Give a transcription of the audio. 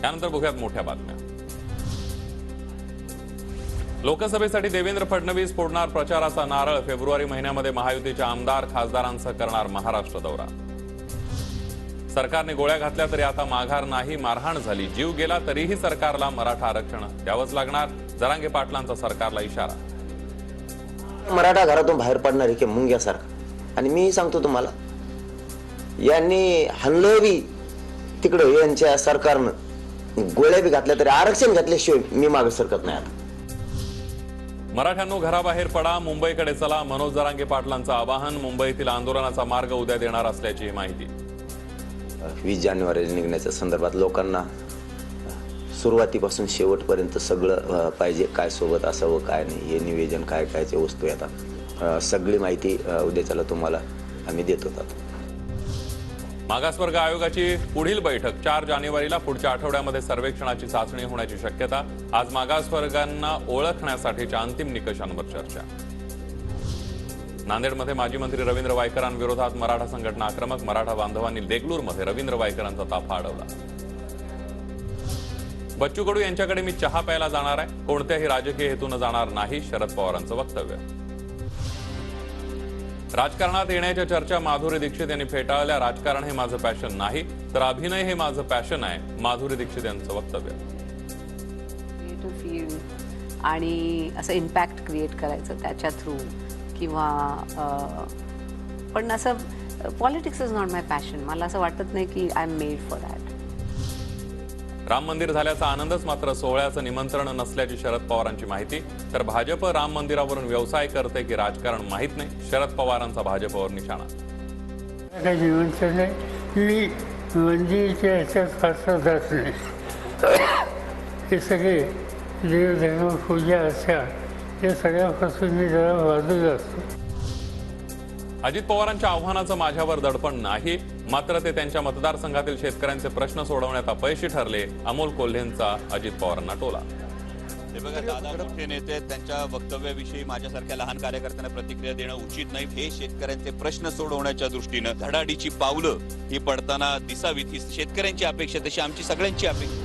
त्यानंतर बघूयात मोठ्या बातम्या। लोकसभेसाठी देवेंद्र फडणवीस फोडणार प्रचाराचा नारळ। फेब्रुवारी महिन्यामध्ये महायुतीच्या आमदार खासदारांसह करणार महाराष्ट्र दौरा। सरकारने गोळ्या घातल्या तरी आता माघार नाही, मारहाण झाली, जीव गेला तरीही सरकारला मराठा आरक्षण द्यावंच लागणार, जरांगे पाटलांचा सरकारला इशारा। मराठा घरातून बाहेर पडणार की मुंग्यासारखा। आणि मी सांगतो तुम्हाला, यांनी हल्लं बी तिकडे यांच्या सरकारनं गोळ्या बी घातल्या तरी आरक्षण घातल्याशिवाय मी मागे सरकत नाही। आता मराठ्यांनो घराबाहेर पडा, मुंबईकडे चला, मनोज जरांगे पाटलांचं आवाहन। मुंबईतील आंदोलनाचा मार्ग उद्या देणार असल्याची माहिती। 20 जानेवारीला निघण्याच्या संदर्भात लोकांना सुरुवातीपासून शेवटपर्यंत सगळं पाहिजे, काय सोबत असावं काय नाही, हे निवेदन काय कायचे वस्तू येतात, सगळी माहिती उद्याच्याला तुम्हाला आम्ही देत होतात। मागासवर्ग आयोगाची पुढील बैठक 4 जानेवारीला। पुढच्या आठवड्यामध्ये सर्वेक्षणाची चाचणी होण्याची शक्यता। आज मागासवर्गांना ओळखण्यासाठीच्या अंतिम निकषांवर चर्चा। नांदेडमध्ये माजी मंत्री रवींद्र वायकरांविरोधात मराठा संघटना आक्रमक। मराठा बांधवांनी देगलूरमध्ये रवींद्र वायकरांचा ताफा अडवला। बच्चू कडू यांच्याकडे मी चहा प्यायला जाणार आहे, कोणत्याही राजकीय हेतून जाणार नाही, शरद पवारांचं वक्तव्य। राजकारणात येण्याच्या चर्चा माधुरी दीक्षित यांनी फेटाळल्या। राजकारण हे माझं पॅशन नाही, तर अभिनय हे माझं पॅशन आहे, माधुरी दीक्षित यांचं वक्तव्य। क्रिएटिव्ह फील्ड आणि असं इम्पॅक्ट क्रिएट करायचं त्याच्या थ्रू, किंवा पण असं politics is not my passion. मला असं वाटत नाही की I am made for that. Ram मंदिर झाल्याचा आनंदच, मात्र सोहळ्याचं निमंत्रण नसल्याची शरद पवारांची माहिती। तर भाजप राम मंदिरावरून व्यवसाय करते की राजकारण माहीत नाही, शरद पवारांचा भाजपवर निशाणा। निमंत्रण मी मंदिराच्या ह्याच्यात फारसा जात नाही। हे सगळे देवधर्म पूजा अर्चा या सगळ्यापासून मी जरा बाजूला असतो। अजित पवारांच्या आव्हानाचं माझ्यावर दडपण नाही, मात्र ते त्यांच्या मतदारसंघातील शेतकऱ्यांचे प्रश्न सोडवण्यात अपयशी ठरले। अमोल कोल्हेंचा अजित पवारांना टोला। हे बघा, दादा मोठे नेते त्यांच्या वक्तव्याविषयी माझ्यासारख्या लहान कार्यकर्त्यांना प्रतिक्रिया देणं उचित नाही। हे शेतकऱ्यांचे प्रश्न सोडवण्याच्या दृष्टीनं धडाडीची पावलं ही पडताना दिसावीत, ही शेतकऱ्यांची अपेक्षा, तशी आमची सगळ्यांची अपेक्षा।